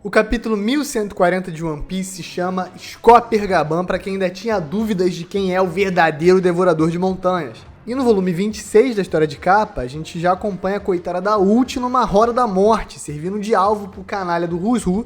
O capítulo 1140 de One Piece se chama Scopper Gaban, para quem ainda tinha dúvidas de quem é o verdadeiro devorador de montanhas. E no volume 26 da história de capa, a gente já acompanha a coitada da Uchi numa roda da morte, servindo de alvo pro canalha do Rusru.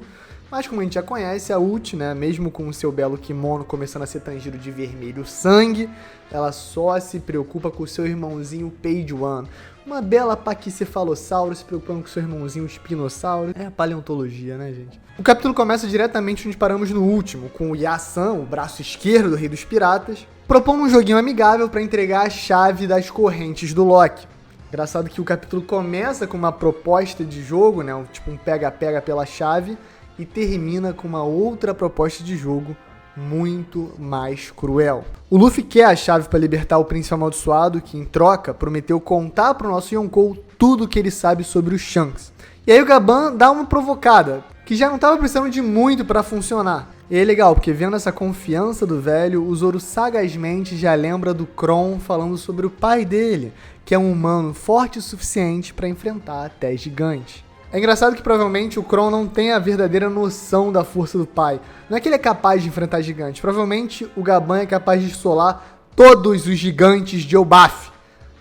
Mas como a gente já conhece, a Uchi, né, mesmo com o seu belo kimono começando a ser tangido de vermelho sangue, ela só se preocupa com o seu irmãozinho Page One. Uma bela paquicefalossauro se preocupando com seu irmãozinho espinossauro. É a paleontologia, né, gente? O capítulo começa diretamente onde paramos no último, com o Yasan, o braço esquerdo do Rei dos Piratas, propondo um joguinho amigável para entregar a chave das correntes do Loki. Engraçado que o capítulo começa com uma proposta de jogo, né, tipo um pega-pega pela chave, e termina com uma outra proposta de jogo muito mais cruel. O Luffy quer a chave para libertar o príncipe amaldiçoado, que em troca prometeu contar pro nosso Yonkou tudo o que ele sabe sobre o Shanks. E aí o Gaban dá uma provocada, que já não estava precisando de muito para funcionar. E é legal, porque vendo essa confiança do velho, o Zoro sagazmente já lembra do Kron falando sobre o pai dele, que é um humano forte o suficiente para enfrentar até gigantes. É engraçado que provavelmente o Kron não tem a verdadeira noção da força do pai. Não é que ele é capaz de enfrentar gigantes. Provavelmente o Gaban é capaz de solar todos os gigantes de Elbaf.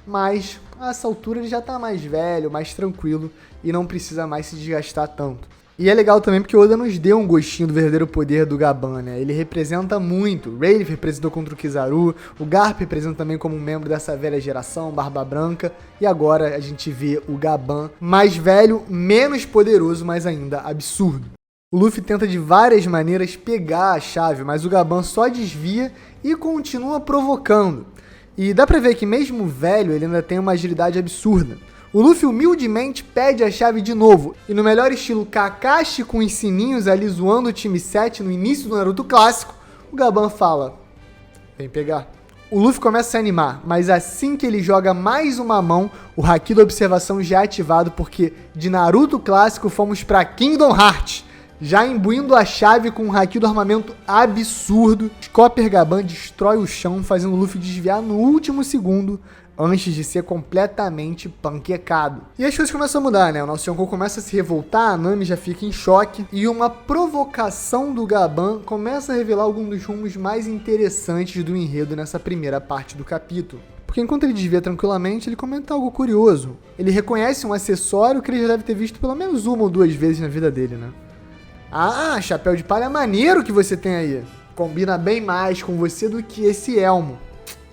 Mas a essa altura ele já tá mais velho, mais tranquilo e não precisa mais se desgastar tanto. E é legal também porque o Oda nos deu um gostinho do verdadeiro poder do Gaban, né? Ele representa muito. O Rayleigh representou contra o Kizaru, o Garp representa também como um membro dessa velha geração, Barba Branca, e agora a gente vê o Gaban mais velho, menos poderoso, mas ainda absurdo. O Luffy tenta de várias maneiras pegar a chave, mas o Gaban só desvia e continua provocando. E dá pra ver que mesmo velho, ele ainda tem uma agilidade absurda. O Luffy humildemente pede a chave de novo, e no melhor estilo Kakashi com os sininhos ali zoando o time 7 no início do Naruto clássico, o Gaban fala: vem pegar. O Luffy começa a se animar, mas assim que ele joga mais uma mão, o Haki da observação já é ativado, porque de Naruto clássico fomos pra Kingdom Hearts, já imbuindo a chave com um Haki do armamento absurdo. Scopper Gaban destrói o chão, fazendo o Luffy desviar no último segundo, antes de ser completamente panquecado. E as coisas começam a mudar, né? O nosso Yonkou começa a se revoltar, a Nami já fica em choque, e uma provocação do Gaban começa a revelar alguns dos rumos mais interessantes do enredo nessa primeira parte do capítulo. Porque enquanto ele desvia tranquilamente, ele comenta algo curioso. Ele reconhece um acessório que ele já deve ter visto pelo menos uma ou duas vezes na vida dele, né? Ah, chapéu de palha maneiro que você tem aí. Combina bem mais com você do que esse elmo.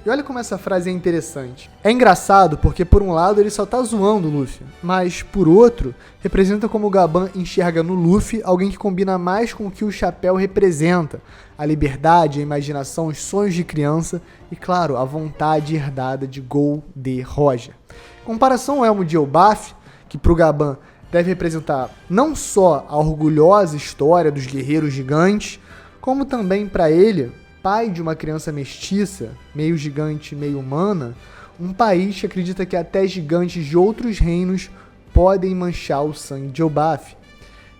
E olha como essa frase é interessante. É engraçado porque, por um lado, ele só tá zoando o Luffy, mas, por outro, representa como o Gaban enxerga no Luffy alguém que combina mais com o que o chapéu representa. A liberdade, a imaginação, os sonhos de criança e, claro, a vontade herdada de Gol de Roger. Em comparação ao elmo de Elbaf, que pro Gaban deve representar não só a orgulhosa história dos guerreiros gigantes, como também para ele, pai de uma criança mestiça, meio gigante, meio humana, um país que acredita que até gigantes de outros reinos podem manchar o sangue de Elbaf.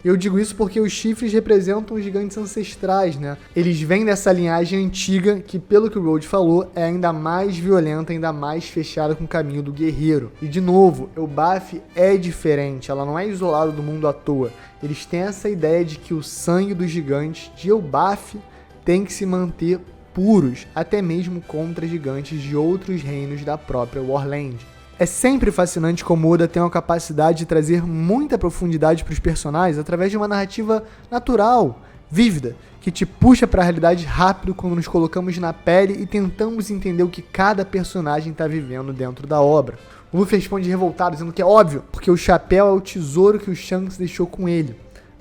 Eu digo isso porque os chifres representam os gigantes ancestrais, né? Eles vêm dessa linhagem antiga que, pelo que o Road falou, é ainda mais violenta, ainda mais fechada com o caminho do guerreiro. E de novo, Elbaf é diferente, ela não é isolada do mundo à toa. Eles têm essa ideia de que o sangue dos gigantes de Elbaf tem que se manter puros, até mesmo contra gigantes de outros reinos da própria Warland. É sempre fascinante como Oda tem uma capacidade de trazer muita profundidade para os personagens através de uma narrativa natural, vívida, que te puxa para a realidade rápido quando nos colocamos na pele e tentamos entender o que cada personagem está vivendo dentro da obra. O Luffy responde revoltado, dizendo que é óbvio, porque o chapéu é o tesouro que o Shanks deixou com ele.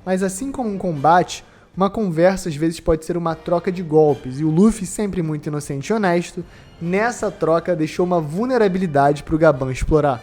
Mas assim como um combate, uma conversa às vezes pode ser uma troca de golpes, e o Luffy, sempre muito inocente e honesto, nessa troca deixou uma vulnerabilidade pro Gaban explorar.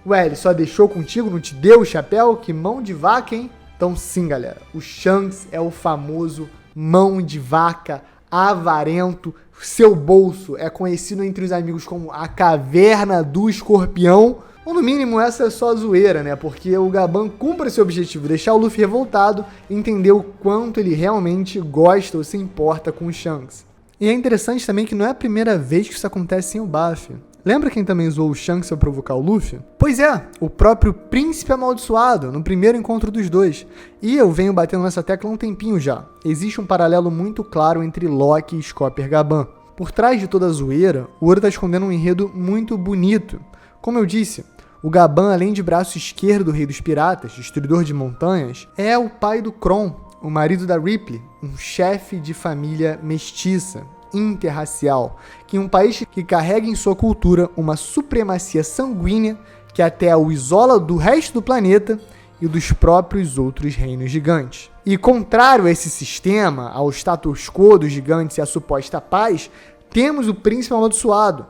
Ué, ele só deixou contigo, não te deu o chapéu? Que mão de vaca, hein? Então sim, galera, o Shanks é o famoso mão de vaca, avarento, seu bolso é conhecido entre os amigos como a caverna do escorpião. Ou no mínimo essa é só zoeira, né? Porque o Gaban cumpre esse objetivo, deixar o Luffy revoltado e entender o quanto ele realmente gosta ou se importa com o Shanks. E é interessante também que não é a primeira vez que isso acontece em Elbaf. Lembra quem também zoou o Shanks ao provocar o Luffy? Pois é, o próprio Príncipe Amaldiçoado, no primeiro encontro dos dois. E eu venho batendo nessa tecla há um tempinho já. Existe um paralelo muito claro entre Loki e Scopper Gaban. Por trás de toda a zoeira, o Oda está escondendo um enredo muito bonito. Como eu disse, o Gaban, além de braço esquerdo do Rei dos Piratas, destruidor de montanhas, é o pai do Kron, o marido da Ripley, um chefe de família mestiça, interracial, que em um país que carrega em sua cultura uma supremacia sanguínea que até o isola do resto do planeta e dos próprios outros reinos gigantes. E contrário a esse sistema, ao status quo dos gigantes e à suposta paz, temos o Príncipe Amaldiçoado,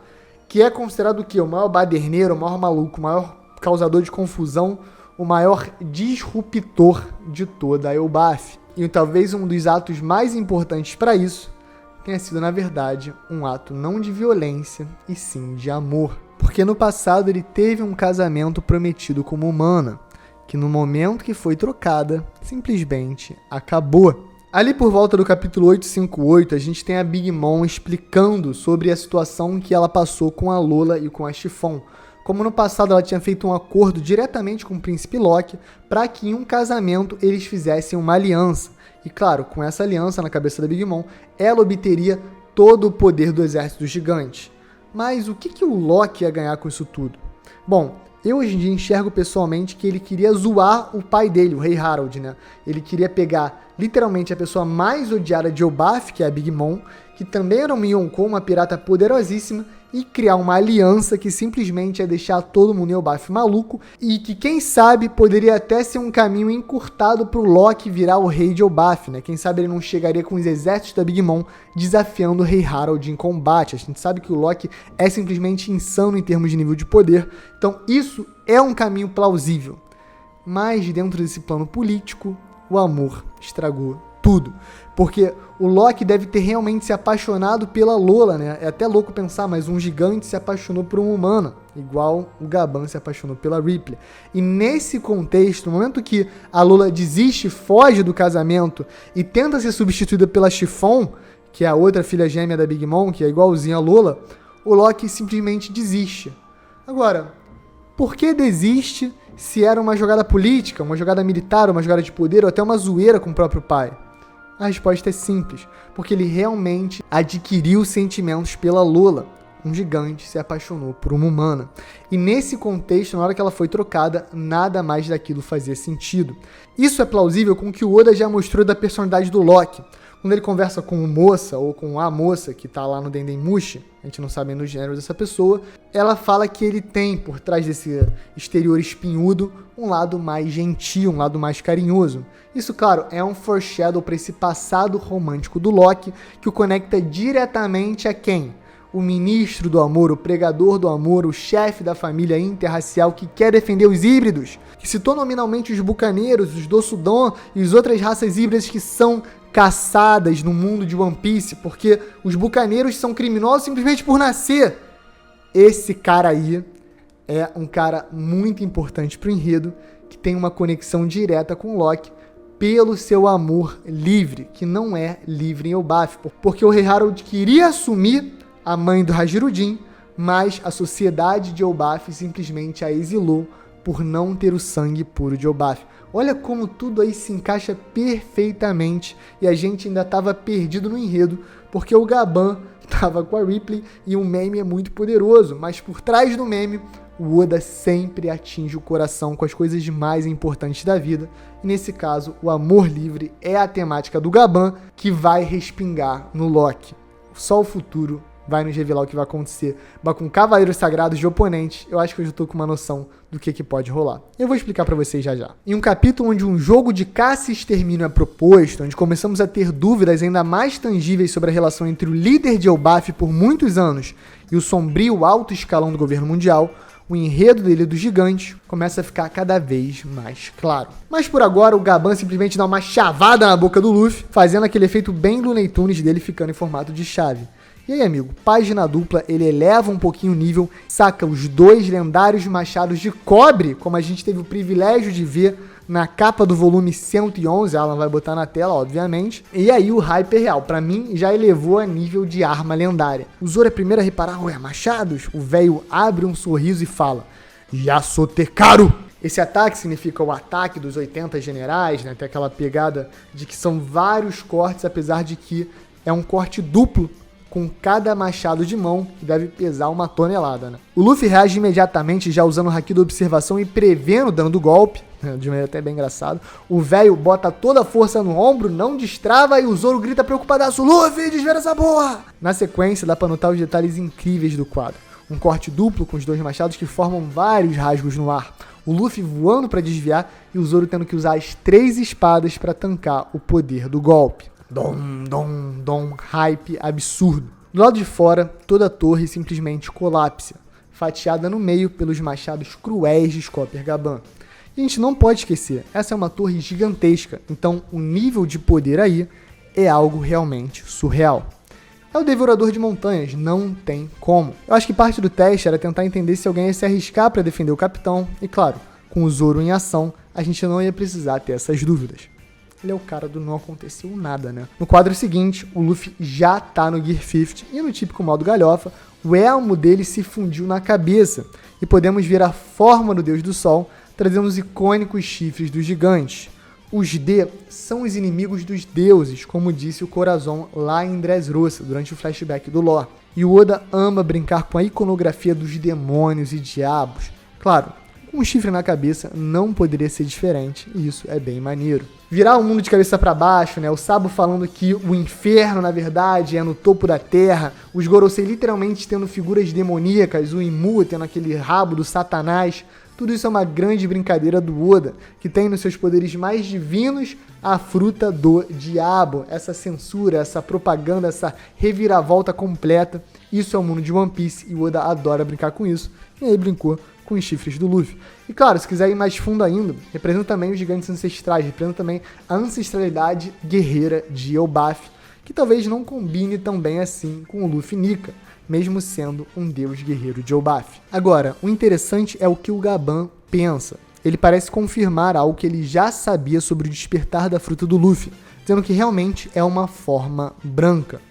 que é considerado o quê? O maior baderneiro, o maior maluco, o maior causador de confusão, o maior disruptor de toda a Elbaf. E talvez um dos atos mais importantes para isso tenha sido, na verdade, um ato não de violência, e sim de amor. Porque no passado ele teve um casamento prometido com uma humana, que no momento que foi trocada, simplesmente acabou. Ali por volta do capítulo 858, a gente tem a Big Mom explicando sobre a situação que ela passou com a Lola e com a Chiffon. Como no passado ela tinha feito um acordo diretamente com o Príncipe Loki para que em um casamento eles fizessem uma aliança. E claro, com essa aliança na cabeça da Big Mom, ela obteria todo o poder do exército gigante. Mas o que o Loki ia ganhar com isso tudo? Bom, eu hoje em dia enxergo pessoalmente que ele queria zoar o pai dele, o Rei Harold, né? Ele queria pegar literalmente a pessoa mais odiada de Elbaf, que é a Big Mom, que também era uma Yonkou, uma pirata poderosíssima, e criar uma aliança que simplesmente ia deixar todo mundo em Elbaf maluco e que, quem sabe, poderia até ser um caminho encurtado pro Loki virar o rei de Elbaf, né? Quem sabe ele não chegaria com os exércitos da Big Mom desafiando o Rei Harold em combate. A gente sabe que o Loki é simplesmente insano em termos de nível de poder, então isso é um caminho plausível. Mas dentro desse plano político, o amor estragou tudo. Porque o Loki deve ter realmente se apaixonado pela Lola, né? É até louco pensar, mas um gigante se apaixonou por uma humana, igual o Gaban se apaixonou pela Ripley. E nesse contexto, no momento que a Lola desiste, foge do casamento e tenta ser substituída pela Chiffon, que é a outra filha gêmea da Big Mom, que é igualzinha a Lola, o Loki simplesmente desiste. Agora, por que desiste se era uma jogada política, uma jogada militar, uma jogada de poder ou até uma zoeira com o próprio pai? A resposta é simples, porque ele realmente adquiriu sentimentos pela Lola. Um gigante se apaixonou por uma humana. E nesse contexto, na hora que ela foi trocada, nada mais daquilo fazia sentido. Isso é plausível com o que o Oda já mostrou da personalidade do Loki. Quando ele conversa com o moça ou com a moça que tá lá no Dendemushi, a gente não sabe ainda o gênero dessa pessoa, ela fala que ele tem, por trás desse exterior espinhudo, um lado mais gentil, um lado mais carinhoso. Isso, claro, é um foreshadow para esse passado romântico do Loki, que o conecta diretamente a quem? O ministro do amor, o pregador do amor, o chefe da família interracial que quer defender os híbridos, que citou nominalmente os bucaneiros, os Dossudon e as outras raças híbridas que são caçadas no mundo de One Piece, porque os bucaneiros são criminosos simplesmente por nascer. Esse cara aí é um cara muito importante pro enredo, que tem uma conexão direta com o Loki pelo seu amor livre, que não é livre em Elbaf, porque o Rei Harold queria assumir a mãe do Hajirudin, mas a sociedade de Elbaf simplesmente a exilou por não ter o sangue puro de Elbaf. Olha como tudo aí se encaixa perfeitamente e a gente ainda estava perdido no enredo, porque o Gaban estava com a Ripley e o meme é muito poderoso, mas por trás do meme, o Oda sempre atinge o coração com as coisas mais importantes da vida, e nesse caso, o amor livre é a temática do Gaban que vai respingar no Loki. Só o futuro vai nos revelar o que vai acontecer. Mas com Cavaleiros Sagrados de oponente, eu acho que eu já tô com uma noção do que pode rolar. Eu vou explicar pra vocês já já. Em um capítulo onde um jogo de caça e extermínio é proposto, onde começamos a ter dúvidas ainda mais tangíveis sobre a relação entre o líder de Elbaf por muitos anos e o sombrio alto escalão do governo mundial, o enredo dele dos gigantes começa a ficar cada vez mais claro. Mas por agora, o Gaban simplesmente dá uma chavada na boca do Luffy, fazendo aquele efeito bem Looney Tunes dele ficando em formato de chave. E aí, amigo, página dupla, ele eleva um pouquinho o nível, saca os 2 lendários machados de cobre, como a gente teve o privilégio de ver na capa do volume 111, Alan vai botar na tela, obviamente. E aí o hype é real, pra mim já elevou a nível de arma lendária. O Zoro é primeiro a reparar, ué, machados? O velho abre um sorriso e fala, Yasotekaru! Esse ataque significa o ataque dos 80 generais, né? Tem aquela pegada de que são vários cortes, apesar de que é um corte duplo com cada machado de mão, que deve pesar 1 tonelada, né? O Luffy reage imediatamente, já usando o Haki da Observação e prevendo o dano do golpe, de maneira até bem engraçado. O velho bota toda a força no ombro, não destrava e o Zoro grita preocupadaço, Luffy, desvira essa porra! Na sequência, dá pra notar os detalhes incríveis do quadro. Um corte duplo com os 2 machados que formam vários rasgos no ar. O Luffy voando para desviar e o Zoro tendo que usar as 3 espadas para tancar o poder do golpe. Dom, dom, dom, hype absurdo. Do lado de fora, toda a torre simplesmente colapsa, fatiada no meio pelos machados cruéis de Scopper Gaban. E a gente não pode esquecer, essa é uma torre gigantesca, então o nível de poder aí é algo realmente surreal. É o Devorador de Montanhas, não tem como. Eu acho que parte do teste era tentar entender se alguém ia se arriscar para defender o capitão, e claro, com o Zoro em ação, a gente não ia precisar ter essas dúvidas. Ele é o cara do não aconteceu nada, né? No quadro seguinte, o Luffy já tá no Gear 50, e no típico modo galhofa, o elmo dele se fundiu na cabeça, e podemos ver a forma do Deus do Sol, trazendo os icônicos chifres dos gigantes. Os D são os inimigos dos deuses, como disse o Corazon lá em Dressrosa, durante o flashback do lore. E o Oda ama brincar com a iconografia dos demônios e diabos. Claro, com um chifre na cabeça não poderia ser diferente, e isso é bem maneiro. Virar o mundo de cabeça para baixo, né? O Sabo falando que o inferno, na verdade, é no topo da terra. Os Gorosei literalmente tendo figuras demoníacas, o Imu tendo aquele rabo do Satanás. Tudo isso é uma grande brincadeira do Oda, que tem nos seus poderes mais divinos a fruta do diabo. Essa censura, essa propaganda, essa reviravolta completa. Isso é o mundo de One Piece e o Oda adora brincar com isso. E aí brincou com os chifres do Luffy. E claro, se quiser ir mais fundo ainda, representa também os gigantes ancestrais, representa também a ancestralidade guerreira de Elbaf, que talvez não combine tão bem assim com o Luffy Nika, mesmo sendo um deus guerreiro de Elbaf. Agora, o interessante é o que o Gaban pensa. Ele parece confirmar algo que ele já sabia sobre o despertar da fruta do Luffy, dizendo que realmente é uma forma branca.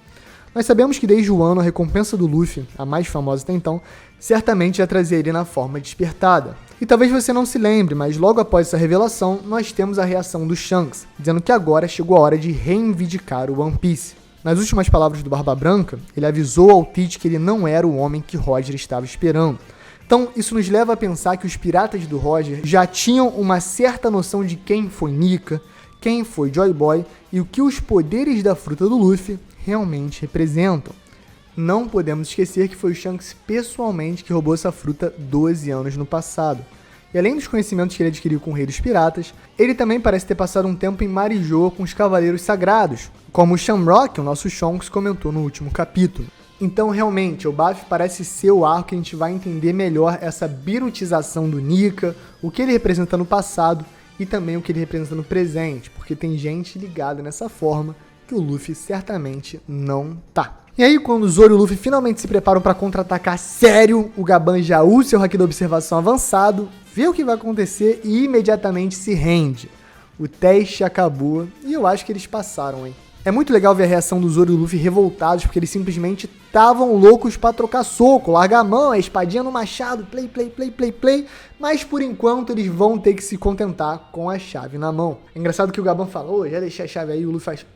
Nós sabemos que desde o ano a recompensa do Luffy, a mais famosa até então, certamente já trazia ele na forma despertada. E talvez você não se lembre, mas logo após essa revelação, nós temos a reação do Shanks, dizendo que agora chegou a hora de reivindicar o One Piece. Nas últimas palavras do Barba Branca, ele avisou ao Tite que ele não era o homem que Roger estava esperando. Então, isso nos leva a pensar que os piratas do Roger já tinham uma certa noção de quem foi Nika, quem foi Joy Boy e o que os poderes da fruta do Luffy realmente representam. Não podemos esquecer que foi o Shanks pessoalmente que roubou essa fruta 12 anos no passado. E além dos conhecimentos que ele adquiriu com o Rei dos Piratas, ele também parece ter passado um tempo em Marijoa com os Cavaleiros Sagrados, como o Shamrock, o nosso Shonks, comentou no último capítulo. Então, realmente, o Elbaf parece ser o arco que a gente vai entender melhor essa birutização do Nika, o que ele representa no passado e também o que ele representa no presente, porque tem gente ligada nessa forma que o Luffy certamente não tá. E aí, quando o Zoro e o Luffy finalmente se preparam para contra-atacar sério, o Gaban já usa seu Haki da Observação avançado, vê o que vai acontecer e imediatamente se rende. O teste acabou e eu acho que eles passaram, hein? É muito legal ver a reação do Zoro e do Luffy revoltados, porque eles simplesmente estavam loucos pra trocar soco, largar a mão, a espadinha no machado, play, mas por enquanto eles vão ter que se contentar com a chave na mão. É engraçado que o Gaban falou, já deixei a chave aí, o Luffy faz,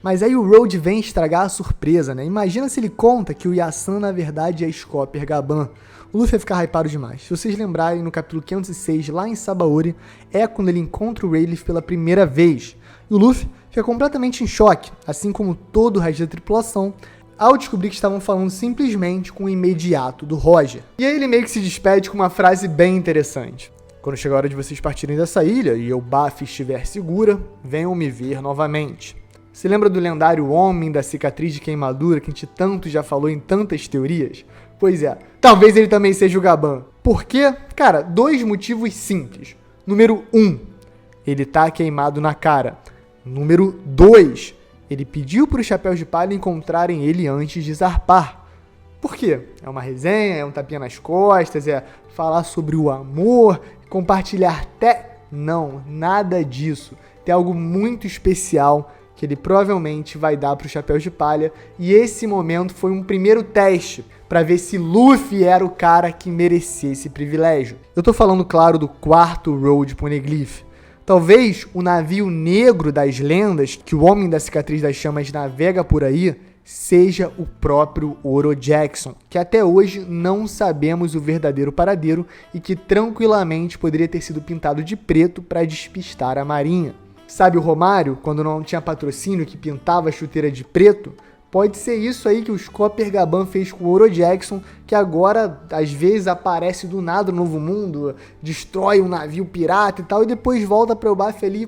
mas aí o Road vem estragar a surpresa, né? Imagina se ele conta que o Yasan na verdade é Scopper Gaban. O Luffy vai ficar hypado demais. Se vocês lembrarem, no capítulo 506, lá em Sabaody, é quando ele encontra o Rayleigh pela primeira vez. E o Luffy fica completamente em choque, assim como todo o resto da tripulação, ao descobrir que estavam falando simplesmente com o imediato do Roger. E aí ele meio que se despede com uma frase bem interessante. Quando chegar a hora de vocês partirem dessa ilha e Elbaf estiver segura, venham me ver novamente. Se lembra do lendário Homem da Cicatriz de Queimadura que a gente tanto já falou em tantas teorias? Pois é, talvez ele também seja o Gaban. Por quê? Cara, 2 motivos simples. Número 1, ele tá queimado na cara. Número 2, ele pediu para os Chapéus de Palha encontrarem ele antes de zarpar. Por quê? É uma resenha, é um tapinha nas costas, é falar sobre o amor, compartilhar Não, nada disso. Tem algo muito especial que ele provavelmente vai dar pro Chapéu de Palha, e esse momento foi um primeiro teste para ver se Luffy era o cara que merecia esse privilégio. Eu tô falando, claro, do quarto Road Poneglyph. Talvez o navio negro das lendas, que o Homem da Cicatriz das Chamas navega por aí, seja o próprio Oro Jackson, que até hoje não sabemos o verdadeiro paradeiro e que tranquilamente poderia ter sido pintado de preto para despistar a marinha. Sabe o Romário, quando não tinha patrocínio, que pintava a chuteira de preto? Pode ser isso aí que o Scopper Gaban fez com o Oro Jackson, que agora, às vezes, aparece do nada no Novo Mundo, destrói um navio pirata e tal, e depois volta para o Elbaf ali,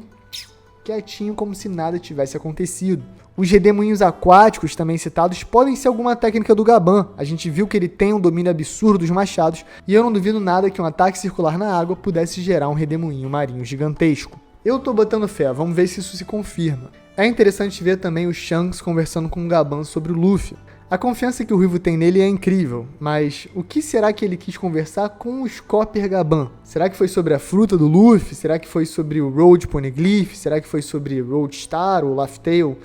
quietinho, como se nada tivesse acontecido. Os redemoinhos aquáticos, também citados, podem ser alguma técnica do Gaban. A gente viu que ele tem um domínio absurdo dos machados, e eu não duvido nada que um ataque circular na água pudesse gerar um redemoinho marinho gigantesco. Eu tô botando fé, vamos ver se isso se confirma. É interessante ver também o Shanks conversando com o Gaban sobre o Luffy. A confiança que o Ruivo tem nele é incrível, mas o que será que ele quis conversar com o Scopper Gaban? Será que foi sobre a fruta do Luffy? Será que foi sobre o Road Poneglyph? Será que foi sobre Roadstar ou Laugh Tale?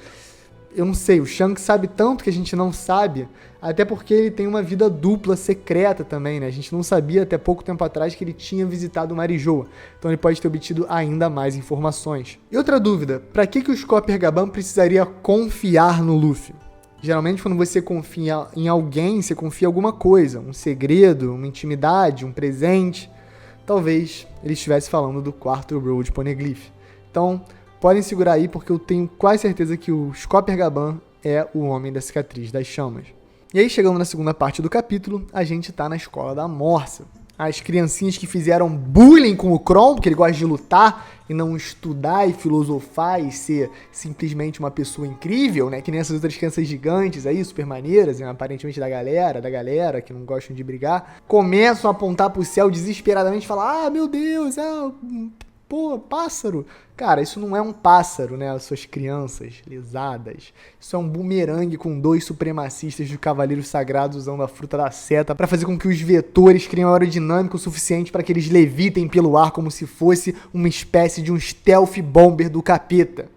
Eu não sei, o Shanks sabe tanto que a gente não sabe, até porque ele tem uma vida dupla secreta também, né? A gente não sabia até pouco tempo atrás que ele tinha visitado Marijoa, então ele pode ter obtido ainda mais informações. E outra dúvida, pra que o Scopper Gaban precisaria confiar no Luffy? Geralmente quando você confia em alguém, você confia em alguma coisa, um segredo, uma intimidade, um presente. Talvez ele estivesse falando do quarto Road Poneglyph. Então, podem segurar aí, porque eu tenho quase certeza que o Scopper Gaban é o Homem da Cicatriz das Chamas. E aí, chegando na segunda parte do capítulo, a gente tá na escola da Morsa. As criancinhas que fizeram bullying com o Kron, porque ele gosta de lutar e não estudar e filosofar e ser simplesmente uma pessoa incrível, né? Que nem essas outras crianças gigantes aí, super maneiras, né? Aparentemente da galera que não gostam de brigar, começam a apontar pro céu desesperadamente e falar: ah, meu Deus, pô, pássaro. Cara, isso não é um pássaro, né? As suas crianças lesadas. Isso é um bumerangue com 2 supremacistas de Cavaleiros Sagrados usando a fruta da seta para fazer com que os vetores criem uma aerodinâmica o suficiente para que eles levitem pelo ar como se fosse uma espécie de um stealth bomber do capeta.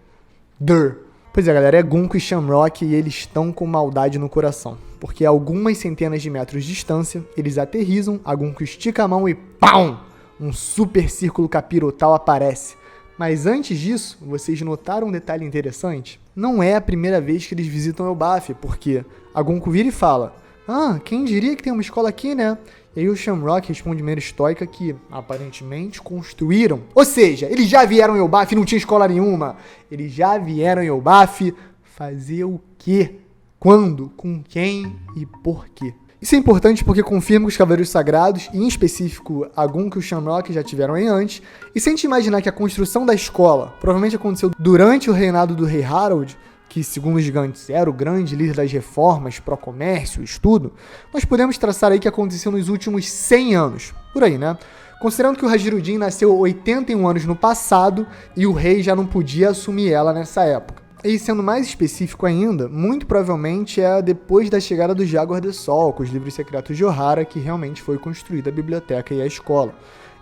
Pois é, galera, é Gunko e Shamrock e eles estão com maldade no coração. Porque a algumas centenas de metros de distância, eles aterrissam, a Gunko estica a mão e PAM! Um super círculo capirotal aparece. Mas antes disso, vocês notaram um detalhe interessante? Não é a primeira vez que eles visitam Elbaf, porque a Gunko vira e fala: ah, quem diria que tem uma escola aqui, né? E aí o Shamrock responde de maneira estoica que, aparentemente, construíram. Ou seja, eles já vieram em Elbaf e não tinha escola nenhuma. Eles já vieram em Elbaf fazer o quê? Quando? Com quem? E por quê? Isso é importante porque confirma que os Cavaleiros Sagrados, e em específico a Gunko e o Shamrock, já tiveram aí antes, e se a gente imaginar que a construção da escola provavelmente aconteceu durante o reinado do Rei Harold, que segundo os gigantes era o grande líder das reformas, pró-comércio, estudo, nós podemos traçar aí que aconteceu nos últimos 100 anos, por aí, né? Considerando que o Hajirudin nasceu 81 anos no passado e o rei já não podia assumir ela nessa época. E sendo mais específico ainda, muito provavelmente é depois da chegada do Jaguar de Sol, com os livros secretos de Ohara, que realmente foi construída a biblioteca e a escola.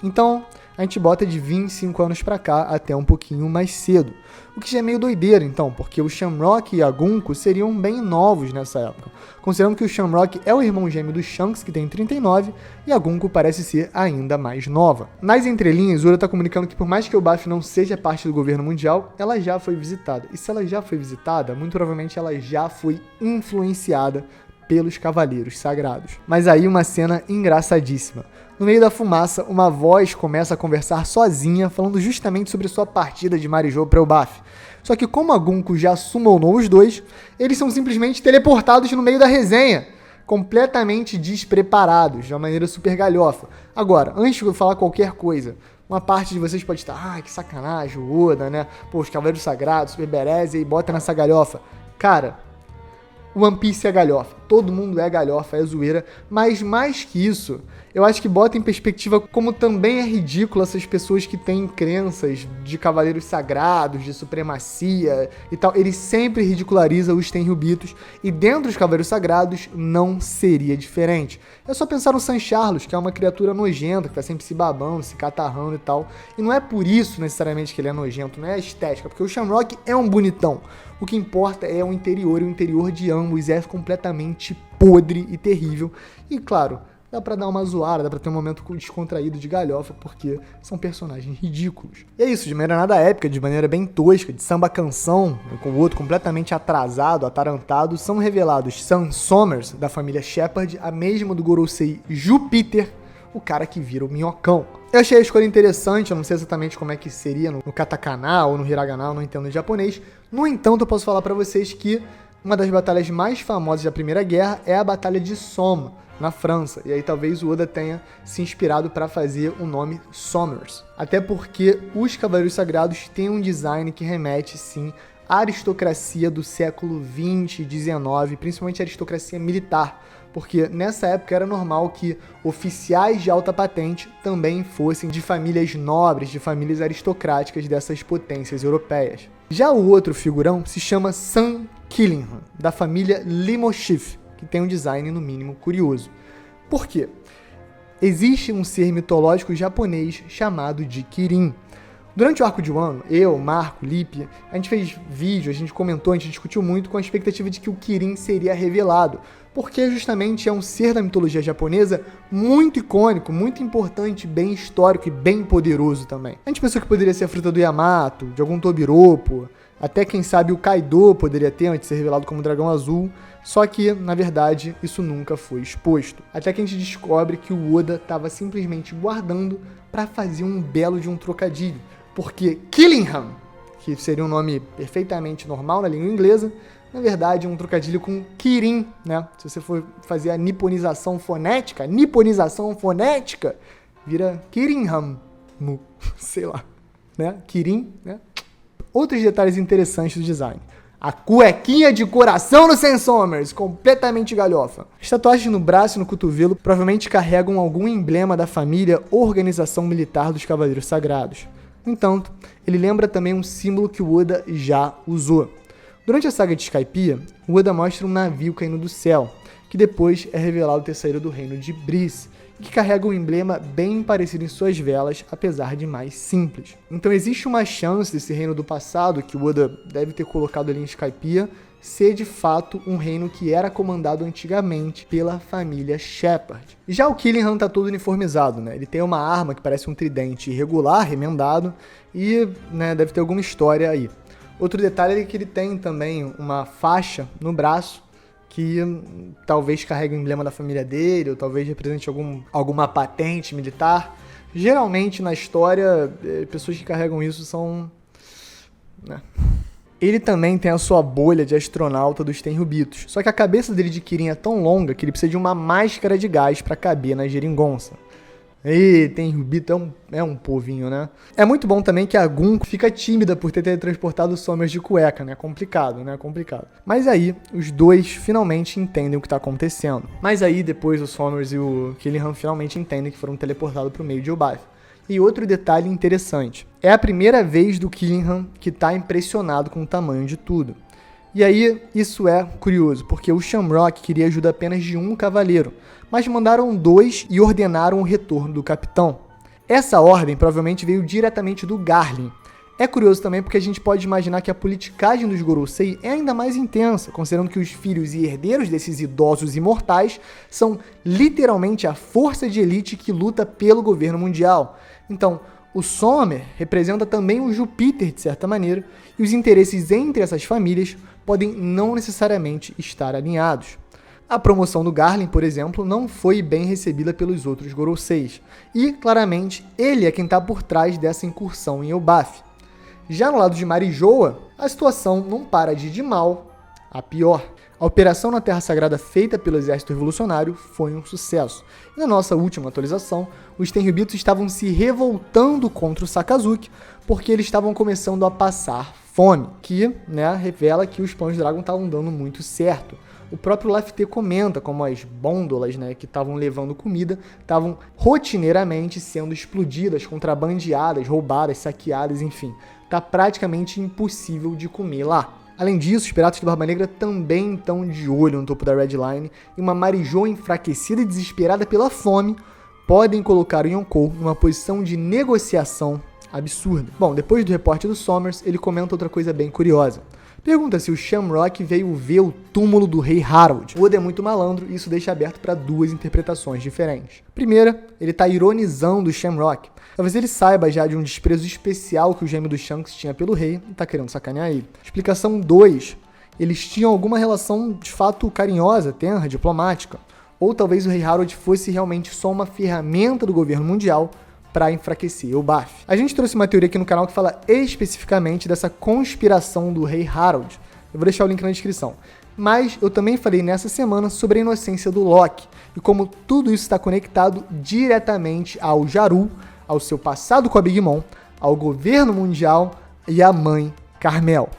Então, a gente bota de 25 anos pra cá até um pouquinho mais cedo. O que já é meio doideira, então, porque o Shamrock e a Gunko seriam bem novos nessa época. Considerando que o Shamrock é o irmão gêmeo do Shanks, que tem 39, e a Gunko parece ser ainda mais nova. Nas entrelinhas, Zoro tá comunicando que por mais que o Elbaf não seja parte do governo mundial, ela já foi visitada. E se ela já foi visitada, muito provavelmente ela já foi influenciada pelos Cavaleiros Sagrados. Mas aí uma cena engraçadíssima. No meio da fumaça, uma voz começa a conversar sozinha, falando justamente sobre sua partida de Marijoa para Elbaf. Só que como a Gunko já summonou os dois, eles são simplesmente teleportados no meio da resenha, completamente despreparados, de uma maneira super galhofa. Agora, antes de eu falar qualquer coisa, uma parte de vocês pode estar: que sacanagem, o Oda, né? Pô, os Cavaleiros Sagrados, Super Berezia, e bota nessa galhofa. Cara, One Piece é galhofa. Todo mundo é galhofa, é zoeira. Mas mais que isso, eu acho que bota em perspectiva como também é ridículo essas pessoas que têm crenças de cavaleiros sagrados, de supremacia e tal. Ele sempre ridiculariza os Tenryubitos. E dentro dos cavaleiros sagrados não seria diferente. É só pensar no San Carlos, que é uma criatura nojenta, que tá sempre se babando, se catarrando e tal. E não é por isso necessariamente que ele é nojento, não é a estética, porque o Shamrock é um bonitão. O que importa é o interior, e o interior de ambos é completamente podre e terrível. E claro, dá pra dar uma zoada, dá pra ter um momento descontraído de galhofa, porque são personagens ridículos. E é isso, de maneira nada épica, de maneira bem tosca, de samba-canção, com o outro completamente atrasado, atarantado, são revelados Sam Sommers, da família Shepard, a mesma do Gorosei Júpiter, o cara que vira o minhocão. Eu achei a escolha interessante, eu não sei exatamente como é que seria no katakana ou no hiragana, eu não entendo em japonês. No entanto, eu posso falar pra vocês que uma das batalhas mais famosas da Primeira Guerra é a Batalha de Somme, na França. E aí talvez o Oda tenha se inspirado para fazer o nome Sommers. Até porque os Cavaleiros Sagrados têm um design que remete, sim, à aristocracia do século 20 e 19, principalmente a aristocracia militar. Porque nessa época era normal que oficiais de alta patente também fossem de famílias nobres, de famílias aristocráticas dessas potências europeias. Já o outro figurão se chama Sam Killingham, da família Limoshif, que tem um design no mínimo curioso. Por quê? Existe um ser mitológico japonês chamado de Kirin. Durante o arco de Wano, eu, Marco, Lipe, a gente fez vídeo, a gente comentou, a gente discutiu muito com a expectativa de que o Kirin seria revelado, porque justamente é um ser da mitologia japonesa muito icônico, muito importante, bem histórico e bem poderoso também. A gente pensou que poderia ser a fruta do Yamato, de algum Tobiropo, até quem sabe o Kaido poderia ter antes de ser revelado como dragão azul, só que, na verdade, isso nunca foi exposto. Até que a gente descobre que o Oda estava simplesmente guardando para fazer um belo de um trocadilho, porque Killingham, que seria um nome perfeitamente normal na língua inglesa, na verdade é um trocadilho com Kirin, né? Se você for fazer a niponização fonética, vira Kirinham, sei lá, né? Kirin, né? Outros detalhes interessantes do design. A cuequinha de coração no Sam Sommers, completamente galhofa. As tatuagens no braço e no cotovelo provavelmente carregam algum emblema da família ou organização militar dos Cavaleiros Sagrados. No entanto, ele lembra também um símbolo que o Oda já usou. Durante a saga de Skypiea, o Oda mostra um navio caindo do céu, que depois é revelado ter saído do reino de Brice, e que carrega um emblema bem parecido em suas velas, apesar de mais simples. Então existe uma chance desse reino do passado, que o Oda deve ter colocado ali em Skypiea, ser de fato um reino que era comandado antigamente pela família Shepard. Já o Killingham tá todo uniformizado, né? Ele tem uma arma que parece um tridente irregular, remendado, e né, deve ter alguma história aí. Outro detalhe é que ele tem também uma faixa no braço que talvez carregue o emblema da família dele, ou talvez represente alguma patente militar. Geralmente na história, pessoas que carregam isso são... né? Ele também tem a sua bolha de astronauta dos Tenryubitos, só que a cabeça dele de Kirin é tão longa que ele precisa de uma máscara de gás para caber na geringonça. E Tenryubito é um povinho, né? É muito bom também que a Gun fica tímida por ter teletransportado o Sommers de cueca, né? Complicado, né? Complicado. Mas aí, os dois finalmente entendem o que tá acontecendo. Mas aí, depois, o Sommers e o Killingham finalmente entendem que foram teleportados pro meio de Elbaf. E outro detalhe interessante. É a primeira vez do Killingham que tá impressionado com o tamanho de tudo. E aí, isso é curioso, porque o Shamrock queria ajuda apenas de um cavaleiro, mas mandaram 2 e ordenaram o retorno do capitão. Essa ordem provavelmente veio diretamente do Garlin. É curioso também porque a gente pode imaginar que a politicagem dos Gorosei é ainda mais intensa, considerando que os filhos e herdeiros desses idosos imortais são literalmente a força de elite que luta pelo governo mundial. Então, o Sommer representa também o Júpiter, de certa maneira, e os interesses entre essas famílias podem não necessariamente estar alinhados. A promoção do Garlin, por exemplo, não foi bem recebida pelos outros Goroseis, e, claramente, ele é quem está por trás dessa incursão em Elbaf. Já no lado de Marijoa, a situação não para de ir de mal a pior. A operação na Terra Sagrada feita pelo Exército Revolucionário foi um sucesso. E na nossa última atualização, os Tenryubitos estavam se revoltando contra o Sakazuki porque eles estavam começando a passar fome, que revela que os Pães Dragon estavam dando muito certo. O próprio Lafayette comenta como as bôndolas, né, que estavam levando comida estavam rotineiramente sendo explodidas, contrabandeadas, roubadas, saqueadas, enfim. Tá praticamente impossível de comer lá. Além disso, os piratas do Barba Negra também estão de olho no topo da Red Line e uma Marijoa enfraquecida e desesperada pela fome podem colocar o Yonkou numa posição de negociação absurda. Bom, depois do reporte do Sommers, ele comenta outra coisa bem curiosa. Pergunta se o Shamrock veio ver o túmulo do rei Harold. O Oda é muito malandro e isso deixa aberto para duas interpretações diferentes. Primeira, ele tá ironizando o Shamrock. Talvez ele saiba já de um desprezo especial que o gêmeo do Shanks tinha pelo rei e tá querendo sacanear ele. Explicação 2. Eles tinham alguma relação de fato carinhosa, tenra, diplomática. Ou talvez o rei Harold fosse realmente só uma ferramenta do governo mundial para enfraquecer o BAF. A gente trouxe uma teoria aqui no canal que fala especificamente dessa conspiração do rei Harold. Eu vou deixar o link na descrição. Mas eu também falei nessa semana sobre a inocência do Loki e como tudo isso está conectado diretamente ao Jaru, ao seu passado com a Big Mom, ao governo mundial e à mãe Carmel.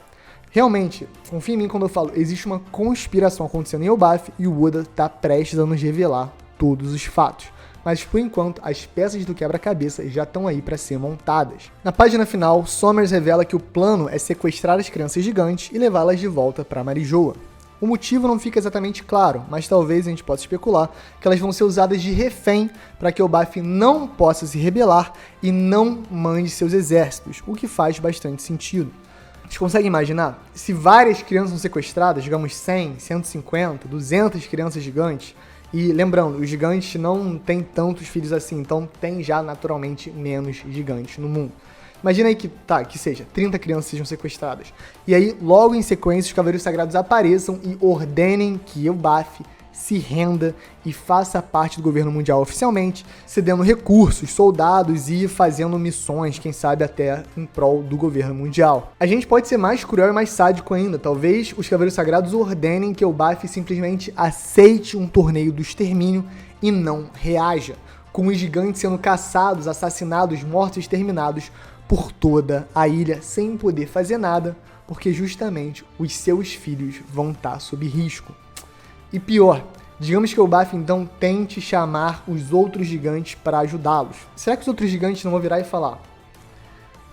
Realmente, confia em mim quando eu falo, existe uma conspiração acontecendo em Elbaf e o Oda está prestes a nos revelar todos os fatos. Mas por enquanto, as peças do quebra-cabeça já estão aí para ser montadas. Na página final, Sommers revela que o plano é sequestrar as crianças gigantes e levá-las de volta para Marijoa. O motivo não fica exatamente claro, mas talvez a gente possa especular que elas vão ser usadas de refém para que o Elbaf não possa se rebelar e não mande seus exércitos, o que faz bastante sentido. Vocês conseguem imaginar? Se várias crianças são sequestradas, digamos 100, 150, 200 crianças gigantes, e lembrando, os gigantes não têm tantos filhos assim, então tem já naturalmente menos gigantes no mundo. Imagina aí que seja, 30 crianças sejam sequestradas. E aí, logo em sequência, os Cavaleiros Sagrados apareçam e ordenem que Elbaf se renda e faça parte do governo mundial oficialmente, cedendo recursos, soldados e fazendo missões, quem sabe até em prol do governo mundial. A gente pode ser mais cruel e mais sádico ainda. Talvez os Cavaleiros Sagrados ordenem que Elbaf simplesmente aceite um torneio do extermínio e não reaja, com os gigantes sendo caçados, assassinados, mortos e exterminados por toda a ilha, sem poder fazer nada, porque justamente os seus filhos vão estar sob risco. E pior, digamos que o Elbaf então tente chamar os outros gigantes para ajudá-los. Será que os outros gigantes não vão virar e falar: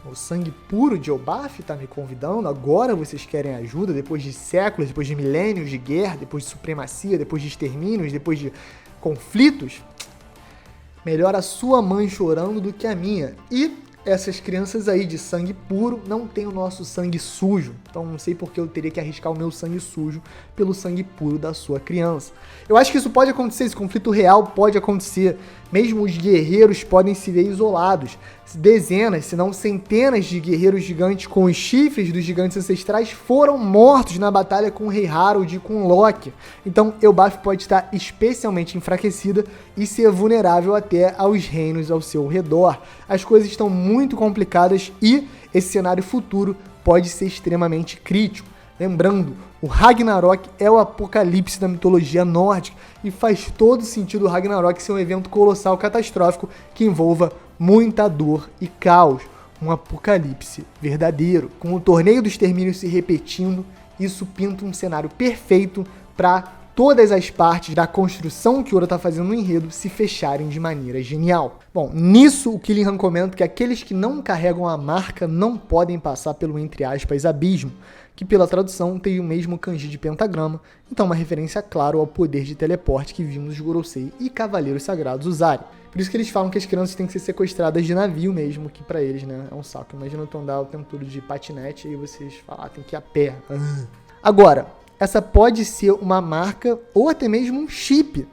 o sangue puro de Elbaf está me convidando, agora vocês querem ajuda, depois de séculos, depois de milênios de guerra, depois de supremacia, depois de extermínios, depois de conflitos? Melhor a sua mãe chorando do que a minha. E essas crianças aí de sangue puro não têm o nosso sangue sujo. Então não sei por que eu teria que arriscar o meu sangue sujo pelo sangue puro da sua criança. Eu acho que isso pode acontecer, esse conflito real pode acontecer. Mesmo os guerreiros podem se ver isolados. Dezenas, se não centenas de guerreiros gigantes com os chifres dos gigantes ancestrais foram mortos na batalha com o rei Harold e com Loki. Então Elbaf pode estar especialmente enfraquecida e ser vulnerável até aos reinos ao seu redor. As coisas estão muito complicadas e esse cenário futuro pode ser extremamente crítico. Lembrando, o Ragnarok é o apocalipse da mitologia nórdica e faz todo sentido o Ragnarok ser um evento colossal catastrófico que envolva muita dor e caos. Um apocalipse verdadeiro. Com o torneio do extermínio se repetindo, isso pinta um cenário perfeito para todas as partes da construção que o Oda está fazendo no enredo se fecharem de maneira genial. Bom, nisso o Killingham comenta que aqueles que não carregam a marca não podem passar pelo, entre aspas, abismo, que pela tradução tem o mesmo kanji de pentagrama, então uma referência, claro, ao poder de teleporte que vimos os Gorosei e Cavaleiros Sagrados usarem. Por isso que eles falam que as crianças têm que ser sequestradas de navio mesmo, que pra eles, né, é um saco. Imagina tu andar o tempo todo de patinete e vocês falam, tem que ir a pé. Agora, essa pode ser uma marca ou até mesmo um chip.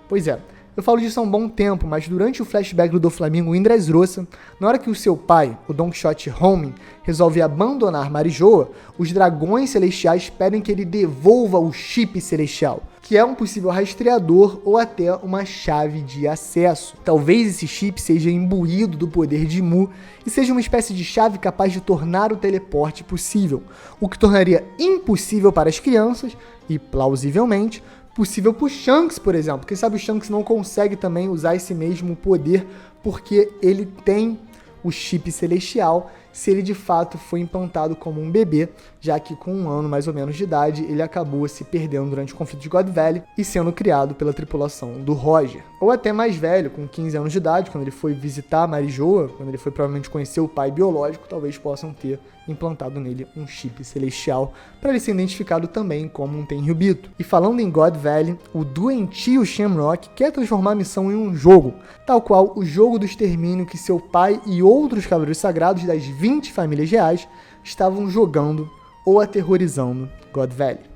Pois é, eu falo disso há um bom tempo, mas durante o flashback do Doflamingo em Dressrosa, na hora que o seu pai, o Don Quixote Homing, resolve abandonar Marijoa, os dragões celestiais pedem que ele devolva o chip celestial, que é um possível rastreador ou até uma chave de acesso. Talvez esse chip seja imbuído do poder de Mu e seja uma espécie de chave capaz de tornar o teleporte possível, o que tornaria impossível para as crianças e, plausivelmente, possível para o Shanks, por exemplo. Quem sabe o Shanks não consegue também usar esse mesmo poder porque ele tem o chip celestial se ele de fato foi implantado como um bebê, já que com 1 ano mais ou menos de idade, ele acabou se perdendo durante o conflito de God Valley e sendo criado pela tripulação do Roger. Ou até mais velho, com 15 anos de idade, quando ele foi visitar a Mary Joa, quando ele foi provavelmente conhecer o pai biológico, talvez possam ter implantado nele um chip celestial para ele ser identificado também como um Tenryubito. E falando em God Valley, o doentio Shamrock quer transformar a missão em um jogo, tal qual o jogo do extermínio que seu pai e outros cavaleiros sagrados das 20 famílias reais estavam jogando ou aterrorizando God Valley.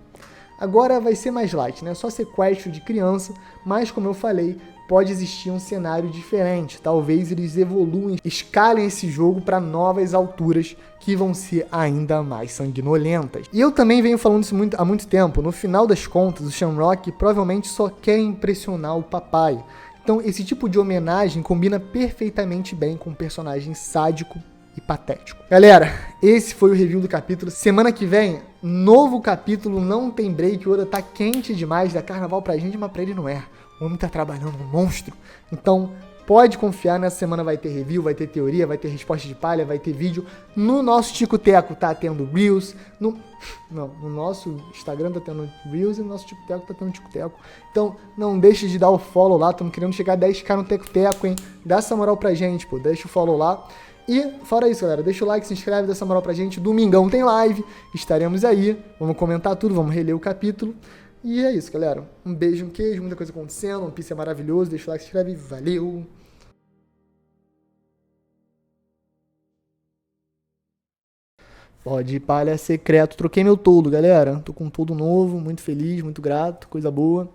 Agora vai ser mais light, né? Só sequestro de criança, mas como eu falei, pode existir um cenário diferente. Talvez eles evoluem, escalem esse jogo para novas alturas que vão ser ainda mais sanguinolentas. E eu também venho falando isso há muito tempo. No final das contas, o Shamrock provavelmente só quer impressionar o papai. Então esse tipo de homenagem combina perfeitamente bem com um personagem sádico e patético. Galera, esse foi o review do capítulo. Semana que vem, novo capítulo, não tem break. O Oda tá quente demais, dá carnaval pra gente, mas pra ele não é. O homem tá trabalhando um monstro. Então, pode confiar, nessa semana vai ter review, vai ter teoria, vai ter resposta de palha, vai ter vídeo. No nosso Tico-Teco tá tendo Reels. No nosso Instagram tá tendo Reels e no nosso Tico-Teco tá tendo Tico-Teco. Então, não deixe de dar o follow lá. Estamos querendo chegar a 10k no Teco-Teco, hein? Dá essa moral pra gente, pô. Deixa o follow lá. E fora isso, galera, deixa o like, se inscreve, dá essa moral pra gente. Domingão tem live, estaremos aí. Vamos comentar tudo, vamos reler o capítulo. E é isso, galera. Um beijo, um queijo, muita coisa acontecendo. One Piece é maravilhoso. Deixa o like, se inscreve. Valeu! Pode ir, palha secreto. Troquei meu toldo, galera. Tô com um toldo novo, muito feliz, muito grato. Coisa boa.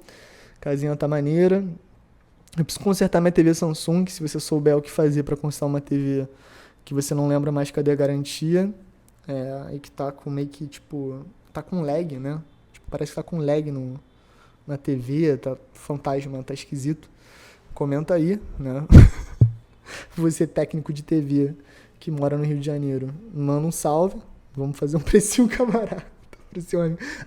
Casinha tá maneira. Eu preciso consertar minha TV Samsung. Se você souber o que fazer pra consertar uma TV que você não lembra mais cadê a garantia. Aí que tá com meio que, tipo... Tá com lag, né? Parece que tá com lag na TV, tá fantasma, tá esquisito. Comenta aí, né? Você técnico de TV que mora no Rio de Janeiro, manda um salve. Vamos fazer um precinho camarada.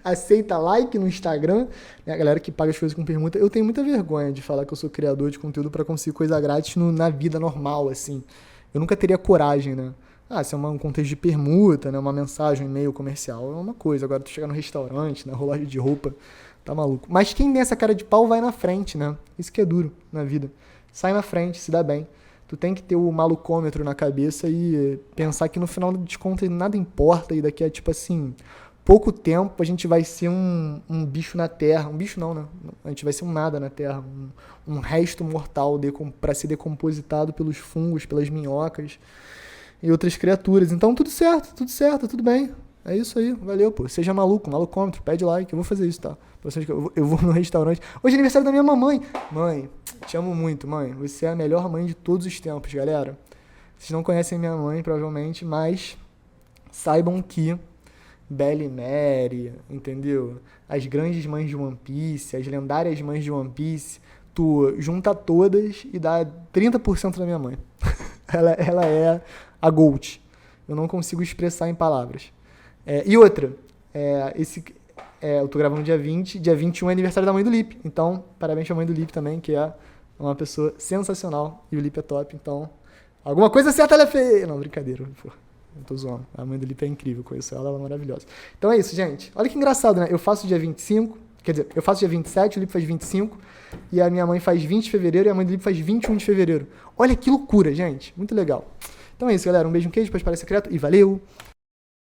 Aceita like no Instagram, né? A galera que paga as coisas com permuta. Eu tenho muita vergonha de falar que eu sou criador de conteúdo pra conseguir coisa grátis na vida normal, assim. Eu nunca teria coragem, né? Se é um contexto de permuta, né? Uma mensagem, um e-mail comercial, é uma coisa. Agora tu chegar no restaurante, na rolagem de roupa, tá maluco. Mas quem tem essa cara de pau vai na frente, né? Isso que é duro na vida. Sai na frente, se dá bem. Tu tem que ter o malucômetro na cabeça e pensar que no final de contas nada importa e daqui a, tipo assim, pouco tempo a gente vai ser um bicho na Terra. Um bicho não, né? A gente vai ser um nada na Terra. Um resto mortal pra ser decompositado pelos fungos, pelas minhocas e outras criaturas. Então tudo certo, tudo bem. É isso aí, valeu, pô. Seja maluco, malucômetro, pede like, eu vou fazer isso, tá? Eu vou no restaurante. Hoje é aniversário da minha mamãe. Mãe, te amo muito, mãe. Você é a melhor mãe de todos os tempos, galera. Vocês não conhecem minha mãe, provavelmente, mas saibam que Belle Mary, entendeu? As grandes mães de One Piece, as lendárias mães de One Piece, tu junta todas e dá 30% da minha mãe. Ela é a Gold. Eu não consigo expressar em palavras. E outra, eu tô gravando dia 20, dia 21 é aniversário da mãe do Lipe. Então, parabéns pra mãe do Lipe também, que é uma pessoa sensacional. E o Lipe é top, então... Alguma coisa certa ela é feia. Não, brincadeira, pô. Não tô zoando. A mãe do Lipe é incrível, conheço ela é maravilhosa. Então é isso, gente. Olha que engraçado, né? Eu faço dia 25, quer dizer, eu faço dia 27, o Lipe faz 25, e a minha mãe faz 20 de fevereiro e a mãe do Lipe faz 21 de fevereiro. Olha que loucura, gente. Muito legal. Então é isso, galera. Um beijo, um queijo, pode parar secreto e valeu!